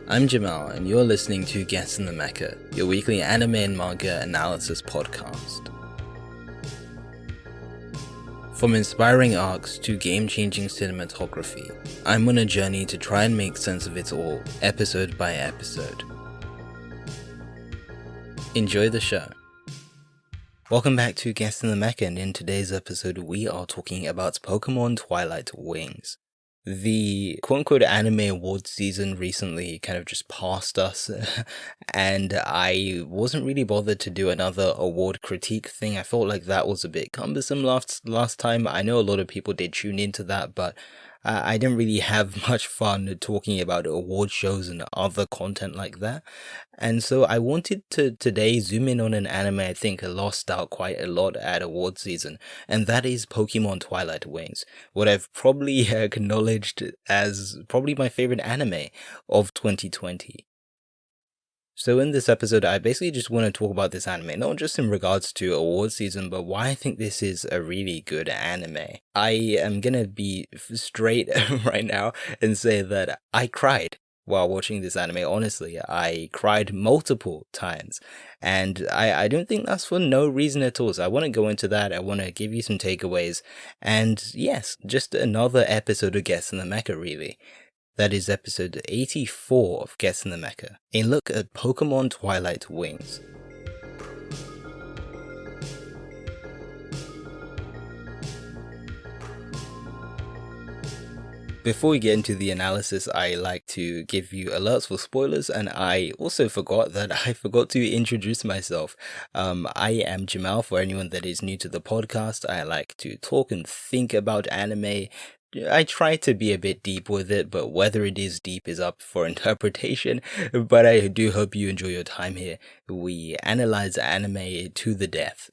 I'm Jamal, and you're listening to Get In The Mecha, your weekly anime and manga analysis podcast. From inspiring arcs to game-changing cinematography, I'm on a journey to try and make sense of it all, episode by episode. Enjoy the show. Welcome back to Get In The Mecha, and in today's episode we are talking about Pokémon Twilight Wings. The quote-unquote anime awards season recently kind of just passed us, and I wasn't really bothered to do another award critique thing. I felt like that was a bit cumbersome last time. I know a lot of people did tune into that, but I didn't really have much fun talking about award shows and other content like that. And so I wanted to today zoom in on an anime I think lost out quite a lot at award season, and that is Pokémon Twilight Wings, what I've probably acknowledged as probably my favorite anime of 2020. So in this episode, I basically just want to talk about this anime, not just in regards to award season, but why I think this is a really good anime. I am gonna be straight right now and say that I cried while watching this anime. Honestly, I cried multiple times, and I don't think that's for no reason at all. So I want to go into that. I want to give you some takeaways, and yes, just another episode of Get In The Mecha, really. That is episode 84 of Get In The Mecha, a look at Pokémon Twilight Wings. Before we get into the analysis, I like to give you alerts for spoilers, and I also forgot to introduce myself. I am Jamal, for anyone that is new to the podcast. I like to talk and think about anime. I try to be a bit deep with it, but whether it is deep is up for interpretation. But I do hope you enjoy your time here. We analyze anime to the death.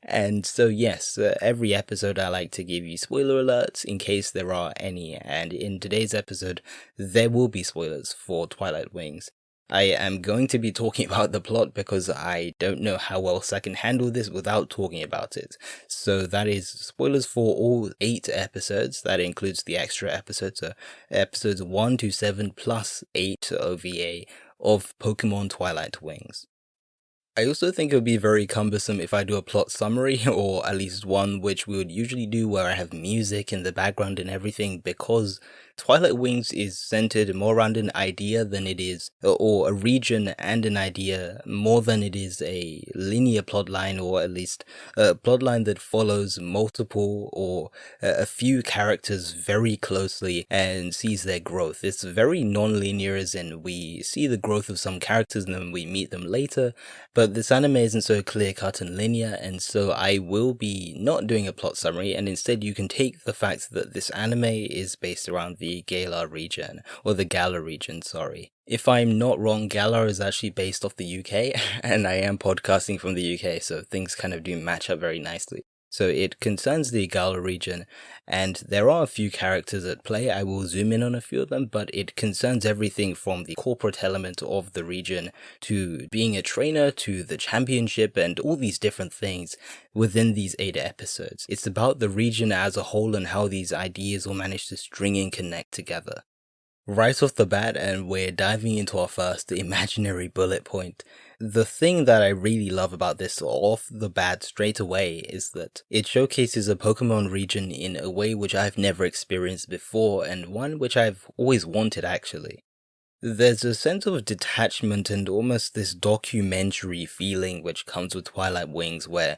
And so yes, every episode I like to give you spoiler alerts in case there are any. And in today's episode, there will be spoilers for Twilight Wings. I am going to be talking about the plot because I don't know how else I can handle this without talking about it. So that is spoilers for all 8 episodes. That includes the extra episodes, so episodes 1 to 7 plus 8 OVA of Pokémon Twilight Wings. I also think it would be very cumbersome if I do a plot summary, or at least one which we would usually do where I have music in the background and everything, because Twilight Wings is centered more around an idea than it is, or a region and an idea, more than it is a linear plotline, or at least a plotline that follows multiple or a few characters very closely and sees their growth. It's very non-linear, as in we see the growth of some characters and then we meet them later, but this anime isn't so clear-cut and linear, and so I will be not doing a plot summary, and instead you can take the fact that this anime is based around the Galar region, or the Galar region, sorry. If I'm not wrong, Galar is actually based off the UK, and I am podcasting from the UK, so things kind of do match up very nicely. So it concerns the Galar region, and there are a few characters at play. I will zoom in on a few of them, but it concerns everything from the corporate element of the region to being a trainer to the championship and all these different things within these 8 episodes. It's about the region as a whole and how these ideas will manage to string and connect together. Right off the bat, and we're diving into our first imaginary bullet point. The thing that I really love about this off the bat straight away is that it showcases a Pokemon region in a way which I've never experienced before, and one which I've always wanted actually. There's a sense of detachment and almost this documentary feeling which comes with Twilight Wings, where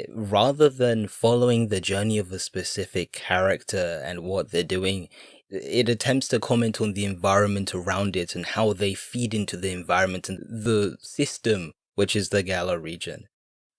rather than following the journey of a specific character and what they're doing, it attempts to comment on the environment around it and how they feed into the environment and the system, which is the Galar region.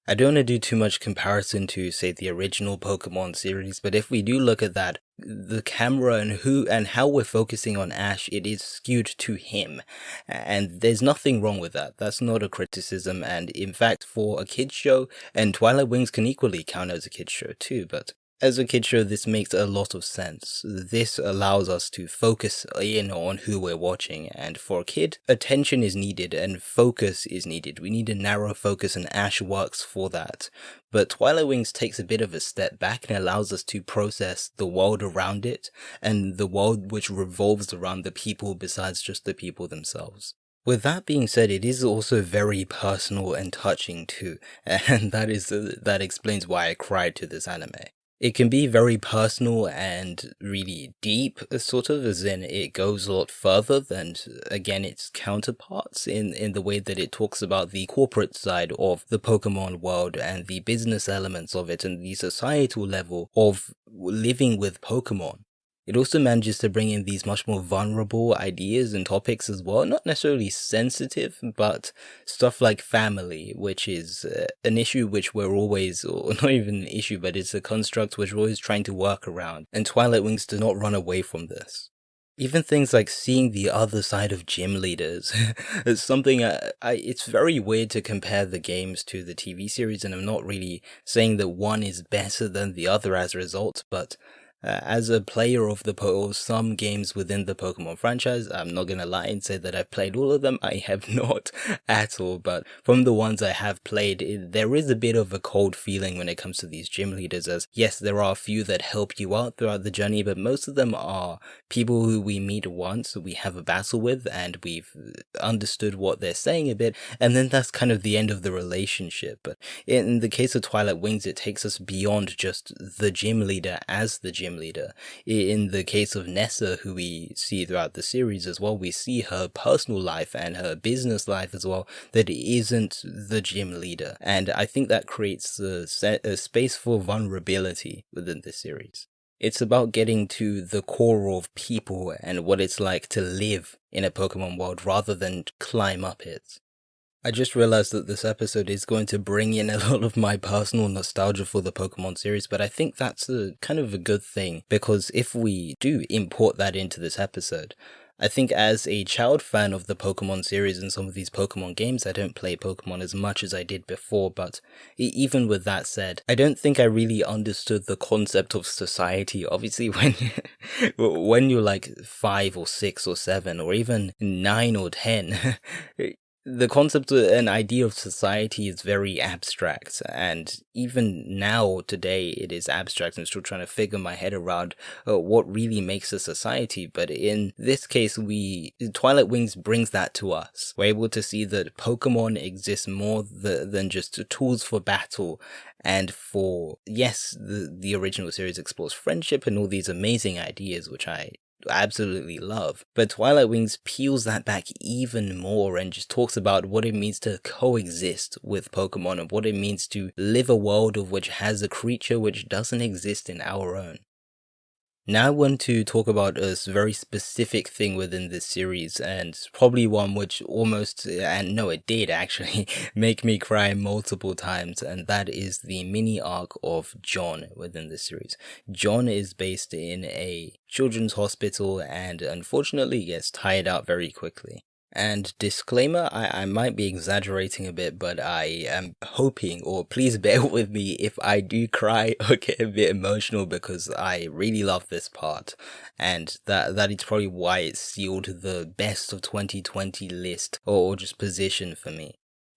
I don't want to do too much comparison to, say, the original Pokemon series, but if we do look at that, the camera and how we're focusing on Ash, it is skewed to him. And there's nothing wrong with that. That's not a criticism, and in fact, for a kid's show, and Twilight Wings can equally count as a kid's show too, but As a kid show, this makes a lot of sense. This allows us to focus in on who we're watching, and for a kid, attention is needed and focus is needed. We need a narrow focus, and Ash works for that. But Twilight Wings takes a bit of a step back and allows us to process the world around it, and the world which revolves around the people besides just the people themselves. With that being said, it is also very personal and touching too, and that explains why I cried to this anime. It can be very personal and really deep, sort of, as in it goes a lot further than, again, its counterparts in the way that it talks about the corporate side of the Pokemon world and the business elements of it and the societal level of living with Pokemon. It also manages to bring in these much more vulnerable ideas and topics as well, not necessarily sensitive, but stuff like family, which is an issue which we're always, or not even an issue, but it's a construct which we're always trying to work around, and Twilight Wings does not run away from this. Even things like seeing the other side of gym leaders is something it's very weird to compare the games to the TV series, and I'm not really saying that one is better than the other as a result, but as a player of some games within the Pokemon franchise, I'm not gonna lie and say that I've played all of them. I have not at all, but from the ones I have played, there is a bit of a cold feeling when it comes to these gym leaders, as yes, there are a few that help you out throughout the journey, but most of them are people who we meet once, we have a battle with, and we've understood what they're saying a bit, and then that's kind of the end of the relationship. But in the case of Twilight Wings, it takes us beyond just the gym leader as the gym leader. In the case of Nessa, who we see throughout the series as well, we see her personal life and her business life as well that isn't the gym leader, and I think that creates a space for vulnerability within this series. It's about getting to the core of people and what it's like to live in a Pokemon world rather than climb up it. I just realized that this episode is going to bring in a lot of my personal nostalgia for the Pokemon series, but I think that's kind of a good thing, because if we do import that into this episode, I think as a child fan of the Pokemon series and some of these Pokemon games, I don't play Pokemon as much as I did before, but even with that said, I don't think I really understood the concept of society. Obviously, when you're like 5 or 6 or 7 or even 9 or 10, the concept and idea of society is very abstract, and even now, today, it is abstract. I'm still trying to figure my head around what really makes a society, but in this case, Twilight Wings brings that to us. We're able to see that Pokemon exists more than just tools for battle, and for, yes, the original series explores friendship and all these amazing ideas, which I absolutely love, but Twilight Wings peels that back even more and just talks about what it means to coexist with Pokemon and what it means to live a world of which has a creature which doesn't exist in our own. Now I want to talk about a very specific thing within this series, and probably one which it did actually make me cry multiple times, and that is the mini arc of John within this series. John is based in a children's hospital and unfortunately gets tired out very quickly. And disclaimer, I might be exaggerating a bit, but I am hoping, or please bear with me if I do cry or get a bit emotional, because I really love this part. And that is probably why it sealed the best of 2020 list, or just position for me.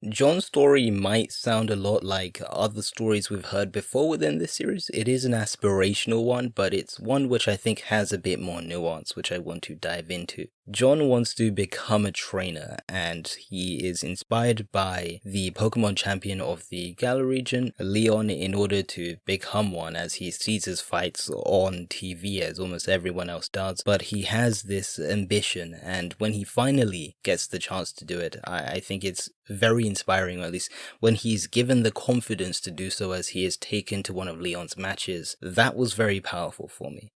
John's story might sound a lot like other stories we've heard before within this series. It is an aspirational one, but it's one which I think has a bit more nuance, which I want to dive into. John wants to become a trainer, and he is inspired by the Pokemon champion of the Galar region, Leon, in order to become one, as he sees his fights on TV as almost everyone else does. But he has this ambition, and when he finally gets the chance to do it, I think it's very inspiring, or at least when he's given the confidence to do so as he is taken to one of Leon's matches. That was very powerful for me.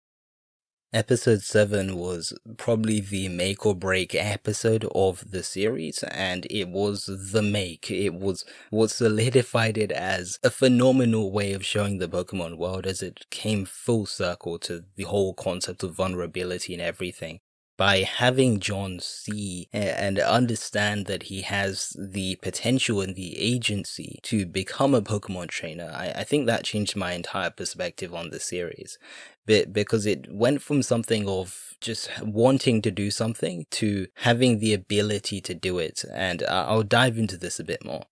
Episode 7 was probably the make or break episode of the series, and it was the make. It was what solidified it as a phenomenal way of showing the Pokemon world, as it came full circle to the whole concept of vulnerability and everything. by having John see and understand that he has the potential and the agency to become a Pokemon trainer, I think that changed my entire perspective on the series. Because it went from something of just wanting to do something to having the ability to do it, and I'll dive into this a bit more.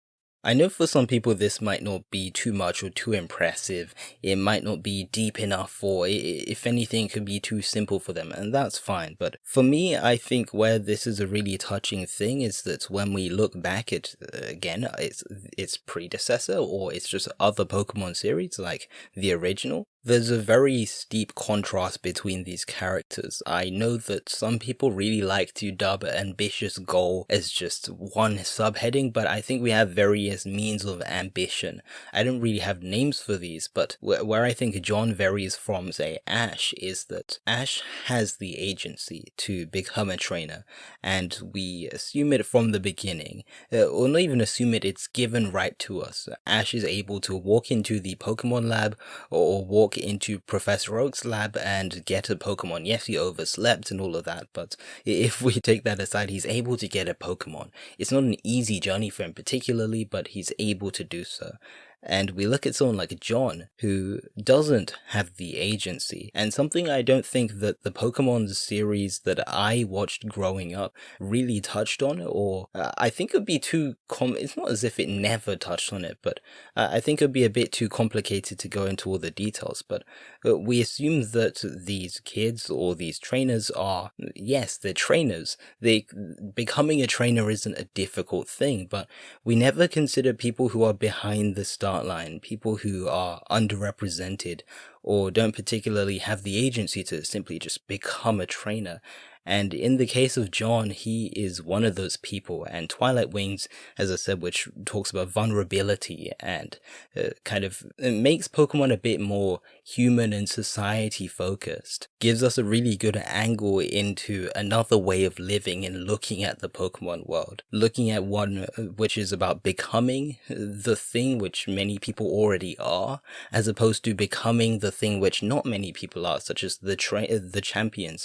I know for some people this might not be too much or too impressive. It might not be deep enough, or if anything, it could be too simple for them, and that's fine. But for me, I think where this is a really touching thing is that when we look back at, again, its predecessor, or it's just other Pokemon series like the original, there's a very steep contrast between these characters. I know that some people really like to dub ambitious goal as just one subheading, but I think we have various means of ambition. I don't really have names for these, but where I think John varies from, say, Ash, is that Ash has the agency to become a trainer, and we assume it from the beginning, or not even assume it, it's given right to us. Ash is able to walk into the Pokemon lab, or walk into Professor Oak's lab and get a Pokemon. Yes, he overslept and all of that, but if we take that aside, he's able to get a Pokemon. It's not an easy journey for him particularly, but he's able to do so. And we look at someone like John, who doesn't have the agency, and something I don't think that the Pokemon series that I watched growing up really touched on, or I think it would be too it's not as if it never touched on it, but I think it would be a bit too complicated to go into all the details. But we assume that these kids or these trainers are, yes, they're trainers. Becoming a trainer isn't a difficult thing, but we never consider people who are behind the start line, people who are underrepresented or don't particularly have the agency to simply just become a trainer. And in the case of John, he is one of those people. And Twilight Wings, as I said, which talks about vulnerability and it makes Pokemon a bit more human and society focused, gives us a really good angle into another way of living and looking at the Pokemon world. Looking at one which is about becoming the thing which many people already are, as opposed to becoming the thing which not many people are, such as the champion,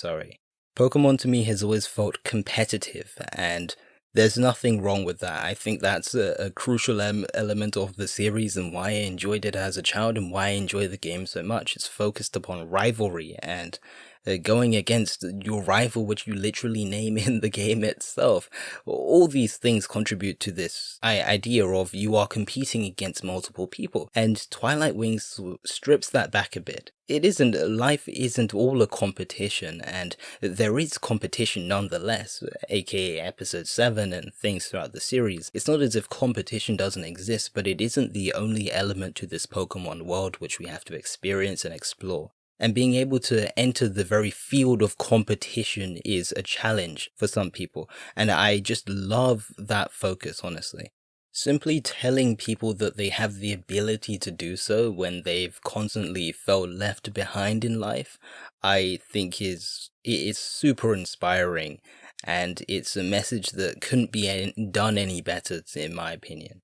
Pokemon to me has always felt competitive, and there's nothing wrong with that. I think that's a crucial element of the series and why I enjoyed it as a child and why I enjoy the game so much. It's focused upon rivalry and going against your rival, which you literally name in the game itself. All these things contribute to this idea of you are competing against multiple people, and Twilight Wings strips that back a bit. Life isn't all a competition, and there is competition nonetheless, aka episode 7 and things throughout the series. It's not as if competition doesn't exist, but it isn't the only element to this Pokemon world which we have to experience and explore. And being able to enter the very field of competition is a challenge for some people, and I just love that focus, honestly. Simply telling people that they have the ability to do so when they've constantly felt left behind in life, I think is super inspiring, and it's a message that couldn't be done any better, in my opinion.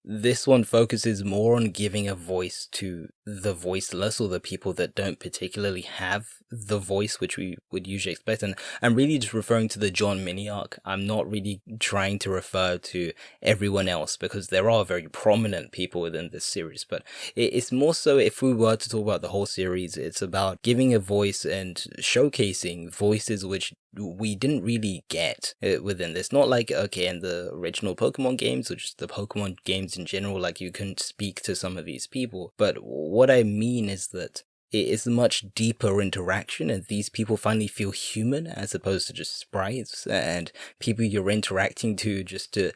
This one focuses more on giving a voice to the voiceless, or the people that don't particularly have the voice which we would usually expect. And I'm really just referring to the John mini arc. I'm not really trying to refer to everyone else, because there are very prominent people within this series. But it's more so, if we were to talk about the whole series, it's about giving a voice and showcasing voices which we didn't really get within this. Not like, okay, in the original Pokemon games, or just the Pokemon games in general, like you couldn't speak to some of these people. But what I mean is that it is a much deeper interaction, and these people finally feel human as opposed to just sprites and people you're interacting to just to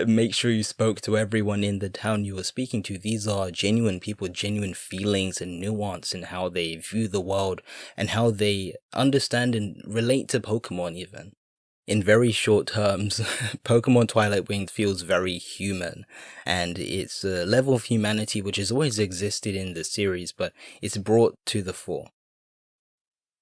make sure you spoke to everyone in the town you were speaking to. These are genuine people, genuine feelings and nuance in how they view the world and how they understand and relate to Pokemon even. In very short terms, Pokemon Twilight Wings feels very human, and it's a level of humanity which has always existed in the series, but it's brought to the fore.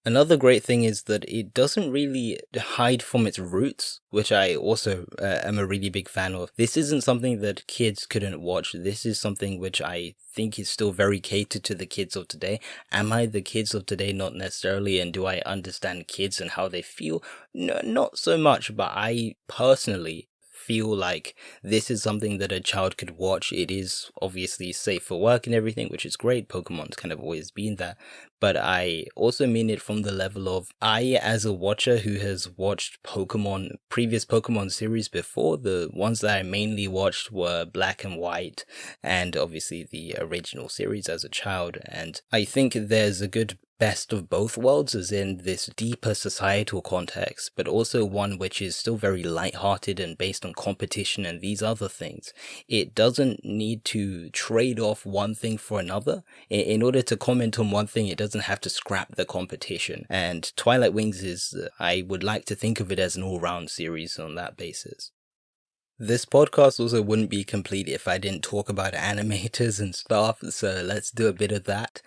Another great thing is that it doesn't really hide from its roots, which I also am a really big fan of. This isn't something that kids couldn't watch. This is something which I think is still very catered to the kids of today. Am I the kids of today? Not necessarily. And do I understand kids and how they feel? No, not so much, but I personally feel like this is something that a child could watch. It is obviously safe for work and everything, which is great. Pokemon's kind of always been that. But I also mean it from the level of I, as a watcher who has watched previous Pokemon series before, the ones that I mainly watched were Black and White and obviously the original series as a child. And I think there's a good best of both worlds, as in this deeper societal context, but also one which is still very lighthearted and based on competition and these other things. It doesn't need to trade off one thing for another. In order to comment on one thing, it doesn't have to scrap the competition. And Twilight Wings is, I would like to think of it as an all-round series on that basis. This podcast also wouldn't be complete if I didn't talk about animators and stuff, so let's do a bit of that.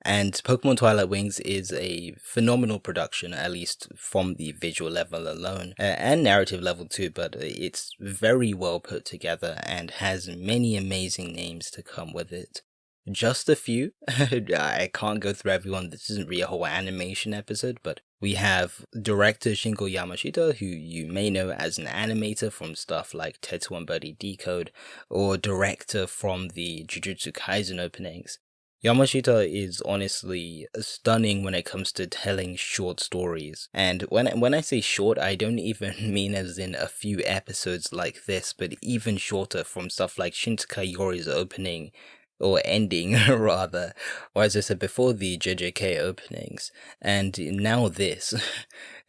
And Pokemon Twilight Wings is a phenomenal production, at least from the visual level alone, and narrative level too, but it's very well put together and has many amazing names to come with it. Just a few. I can't go through everyone. This isn't really a whole animation episode, but we have director Shinko Yamashita, who you may know as an animator from stuff like Tetsuwan Birdie Decode, or director from the Jujutsu Kaisen openings. Yamashita is honestly stunning when it comes to telling short stories. And when I say short, I don't even mean as in a few episodes like this, but even shorter, from stuff like Shinsekai Yori's opening, or ending rather, or as I said before, the JJK openings, and now this.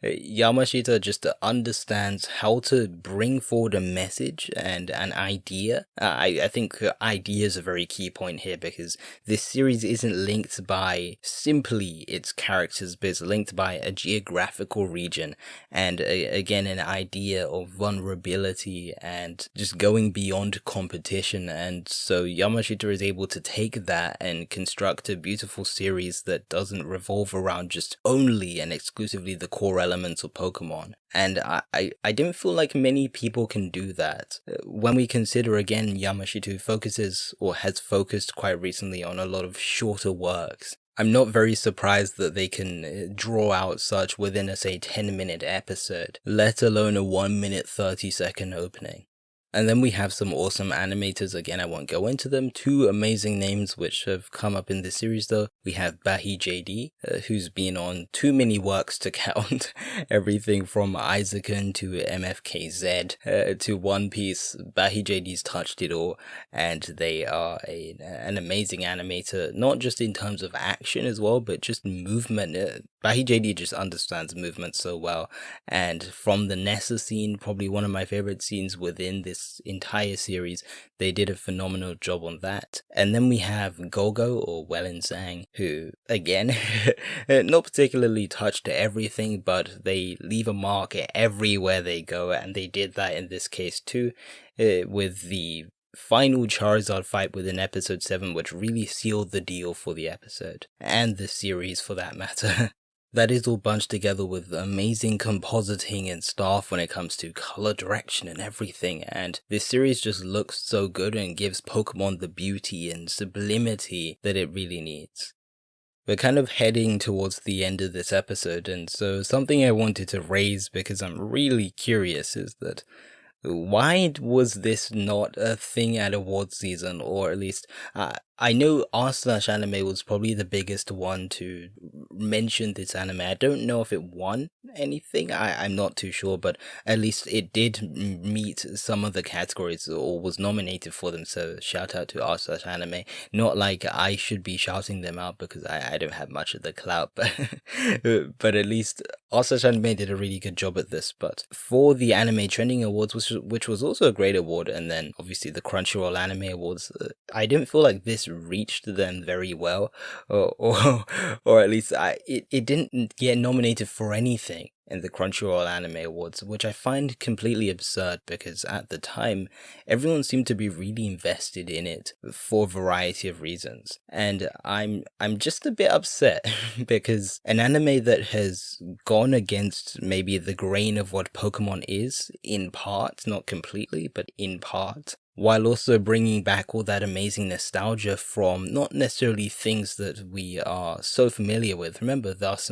Yamashita just understands how to bring forward a message and an idea. I think idea is a very key point here, because this series isn't linked by simply its characters, but it's linked by a geographical region and again an idea of vulnerability and just going beyond competition. And so Yamashita is able to take that and construct a beautiful series that doesn't revolve around just only and exclusively the core elements of Pokemon. And I don't feel like many people can do that. When we consider again Yamashita focuses, or has focused quite recently, on a lot of shorter works, I'm not very surprised that they can draw out such within a, say, 10-minute episode, let alone a 1-minute 30-second opening. And then we have some awesome animators. Again, I won't go into them. Two amazing names which have come up in this series though. We have Bahi JD, who's been on too many works to count. Everything from Isaacon to MFKZ to One Piece. Bahi JD's touched it all, and they are an amazing animator, not just in terms of action as well, but just movement. Bahi JD just understands movement so well, and from the Nessa scene, probably one of my favorite scenes within this entire series, they did a phenomenal job on that. And then we have Gogo, or Wellen Zhang, who, again, not particularly touched everything, but they leave a mark everywhere they go, and they did that in this case too, with the final Charizard fight within episode 7, which really sealed the deal for the episode, and the series for that matter. That is all bunched together with amazing compositing and stuff when it comes to color direction and everything, and this series just looks so good and gives Pokemon the beauty and sublimity that it really needs. We're kind of heading towards the end of this episode, and so something I wanted to raise because I'm really curious is that why was this not a thing at awards season, or at least I know r/anime was probably the biggest one to mention this anime. I don't know if it won anything, I'm not too sure, but at least it did meet some of the categories or was nominated for them, so shout out to r/anime. Not like I should be shouting them out because I don't have much of the clout, but at least r/anime did a really good job at this. But for the Anime Trending Awards, which was also a great award, and then obviously the Crunchyroll Anime Awards, I didn't feel like this just reached them very well, or at least it didn't get nominated for anything in the Crunchyroll Anime Awards, which I find completely absurd because at the time, everyone seemed to be really invested in it for a variety of reasons. And I'm just a bit upset because an anime that has gone against maybe the grain of what Pokemon is, in part, not completely, but in part, while also bringing back all that amazing nostalgia from not necessarily things that we are so familiar with. Remember, there's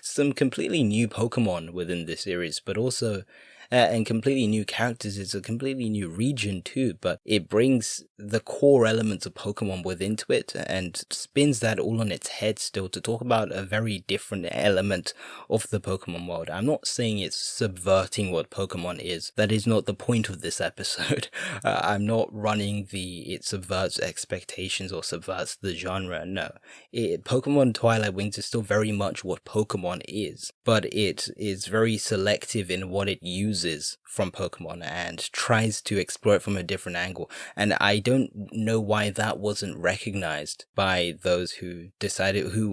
some completely new Pokemon within this series, but also and completely new characters. It's a completely new region too, but it brings the core elements of Pokemon within it and spins that all on its head still to talk about a very different element of the Pokemon world. I'm not saying it's subverting what Pokemon is. That is not the point of this episode. I'm not running it subverts expectations or subverts the genre. No. Pokemon Twilight Wings is still very much what Pokemon is, but it is very selective in what it uses from Pokemon and tries to explore it from a different angle. And I don't know why that wasn't recognized by those who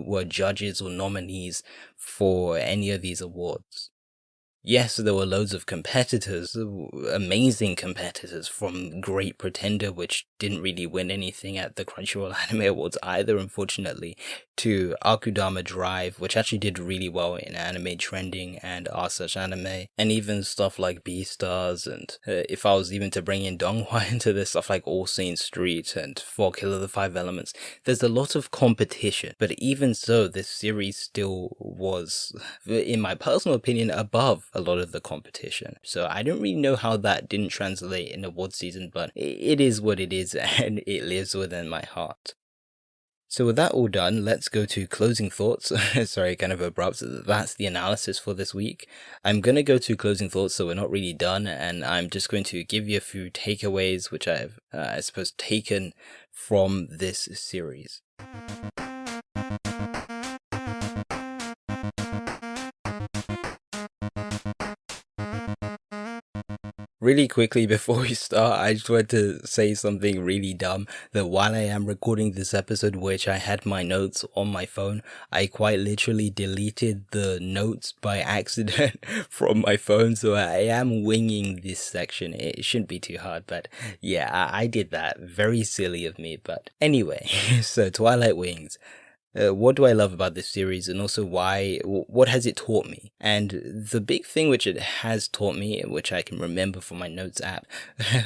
were judges or nominees for any of these awards. Yes, there were loads of competitors, amazing competitors from Great Pretender, which didn't really win anything at the Crunchyroll Anime Awards either, unfortunately, to Akudama Drive, which actually did really well in anime trending and r/anime, and even stuff like Beastars, and if I was even to bring in Donghua into this, stuff like All Saints Street and 4 Killer the 5 Elements, there's a lot of competition, but even so, this series still was, in my personal opinion, above a lot of the competition. So I don't really know how that didn't translate in award season, but it is what it is and it lives within my heart. So with that all done, let's go to closing thoughts. Sorry, kind of abrupt. That's the analysis for this week. I'm going to go to closing thoughts, so we're not really done, and I'm just going to give you a few takeaways, which I've, I suppose, taken from this series. Really quickly before we start, I just wanted to say something really dumb, that while I am recording this episode, which I had my notes on my phone, I quite literally deleted the notes by accident from my phone, so I am winging this section. It shouldn't be too hard, but yeah, I did that. Very silly of me, but anyway, so Twilight Wings. What do I love about this series, and also what has it taught me? And the big thing which it has taught me, which I can remember from my notes app,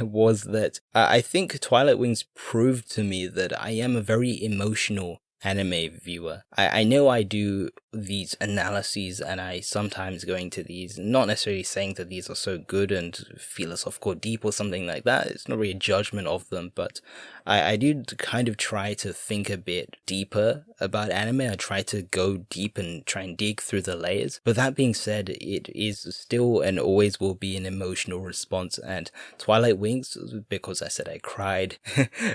was that I think Twilight Wings proved to me that I am a very emotional anime viewer. I know I do these analyses and I sometimes go into these, not necessarily saying that these are so good and philosophical deep or something like that. It's not really a judgment of them, but I do kind of try to think a bit deeper about anime. I try to go deep and try and dig through the layers. But that being said, it is still and always will be an emotional response, and Twilight Wings, because I said I cried,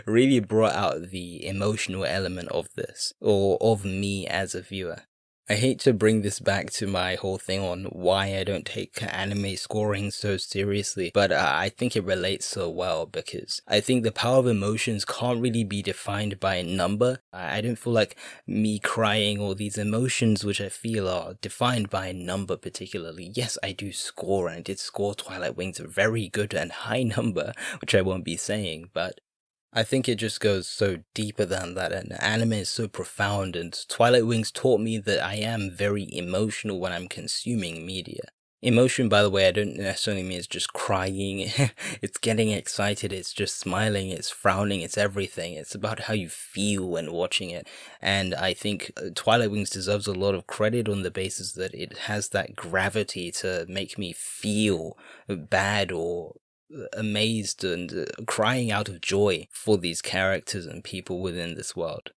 really brought out the emotional element of this, or of me as a viewer. I hate to bring this back to my whole thing on why I don't take anime scoring so seriously, but I think it relates so well, because I think the power of emotions can't really be defined by a number. I don't feel like me crying or these emotions which I feel are defined by a number particularly. Yes, I do score, and I did score Twilight Wings a very good and high number, which I won't be saying, but I think it just goes so deeper than that, and anime is so profound, and Twilight Wings taught me that I am very emotional when I'm consuming media. Emotion, by the way, I don't necessarily mean it's just crying, it's getting excited, it's just smiling, it's frowning, it's everything. It's about how you feel when watching it, and I think Twilight Wings deserves a lot of credit on the basis that it has that gravity to make me feel bad or amazed and crying out of joy for these characters and people within this world.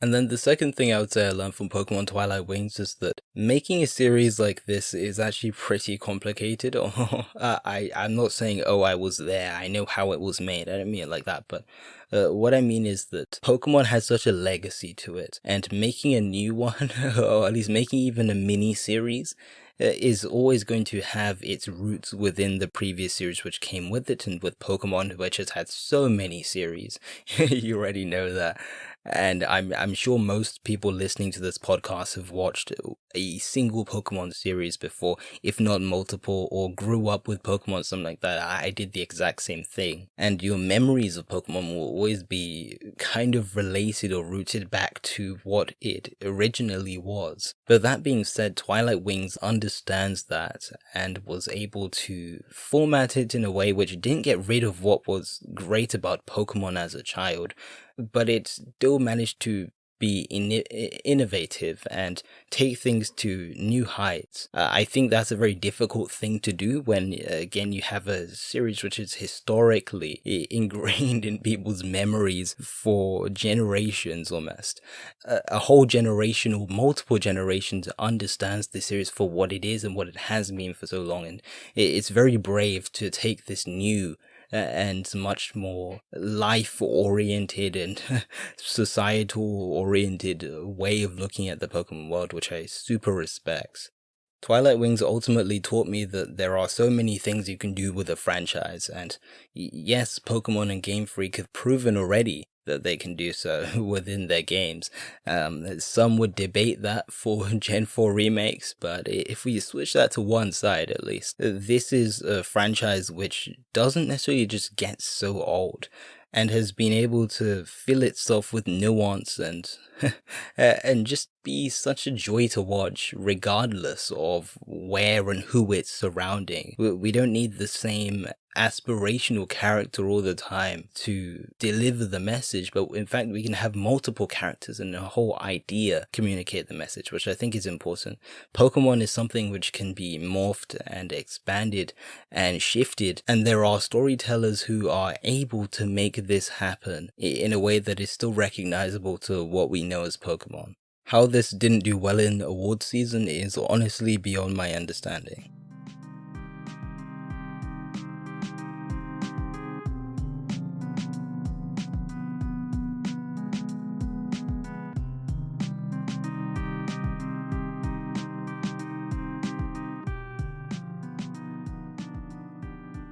And then the second thing I would say I learned from Pokemon Twilight Wings is that making a series like this is actually pretty complicated. I'm not saying, oh, I was there, I know how it was made. I don't mean it like that, but what I mean is that Pokemon has such a legacy to it, and making a new one, or at least making even a mini series, is always going to have its roots within the previous series which came with it, and with Pokemon, which has had so many series. You already know that. And I'm sure most people listening to this podcast have watched a single Pokemon series before, if not multiple, or grew up with Pokemon, something like that. I did the exact same thing. And your memories of Pokemon will always be kind of related or rooted back to what it originally was. But that being said, Twilight Wings understands that and was able to format it in a way which didn't get rid of what was great about Pokemon as a child, but it still managed to be innovative and take things to new heights. I think that's a very difficult thing to do when, again, you have a series which is historically ingrained in people's memories for generations almost. A whole generation or multiple generations understands the series for what it is and what it has been for so long, and it's very brave to take this new and much more life-oriented and societal-oriented way of looking at the Pokemon world, which I super respect. Twilight Wings ultimately taught me that there are so many things you can do with a franchise, and yes, Pokemon and Game Freak have proven already that they can do so within their games. Some would debate that for Gen 4 remakes, but if we switch that to one side at least, this is a franchise which doesn't necessarily just get so old, and has been able to fill itself with nuance and and just be such a joy to watch regardless of where and who it's surrounding. We don't need the same aspirational character all the time to deliver the message, but in fact we can have multiple characters and a whole idea communicate the message, which I think is important. Pokemon is something which can be morphed and expanded and shifted, and there are storytellers who are able to make this happen in a way that is still recognizable to what we know as Pokemon. How this didn't do well in award season is honestly beyond my understanding.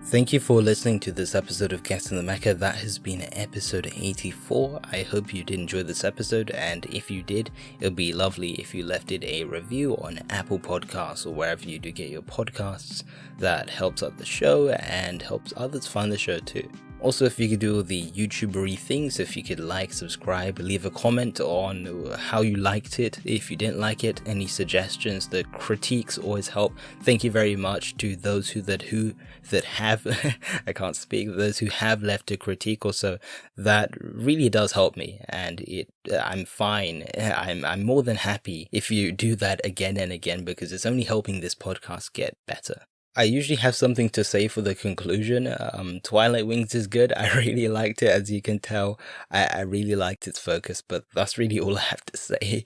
Thank you for listening to this episode of Get In The Mecha. That has been episode 84. I hope you did enjoy this episode, and if you did, it would be lovely if you left it a review on Apple Podcasts or wherever you do get your podcasts. That helps out the show and helps others find the show too. Also, if you could do all the YouTuber-y things, if you could like, subscribe, leave a comment on how you liked it, if you didn't like it, any suggestions, the critiques always help. Thank you very much to those that have I can't speak, those who have left a critique also. That really does help me, and I'm fine. I'm more than happy if you do that again and again, because it's only helping this podcast get better. I usually have something to say for the conclusion. Twilight Wings is good. I really liked it, as you can tell. I really liked its focus, but that's really all I have to say.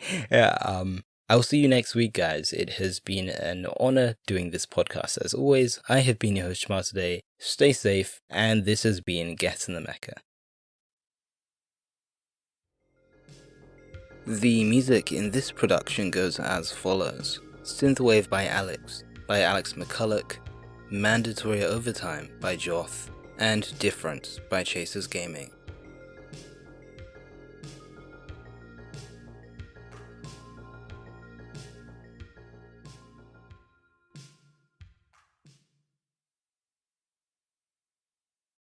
I'll see you next week, guys. It has been an honor doing this podcast. As always, I have been your host, Jamar, today. Stay safe, and this has been Get In The Mecha. The music in this production goes as follows: Synthwave by Alex McCulloch, Mandatory Overtime by Joth, and Different by Chasersgaming.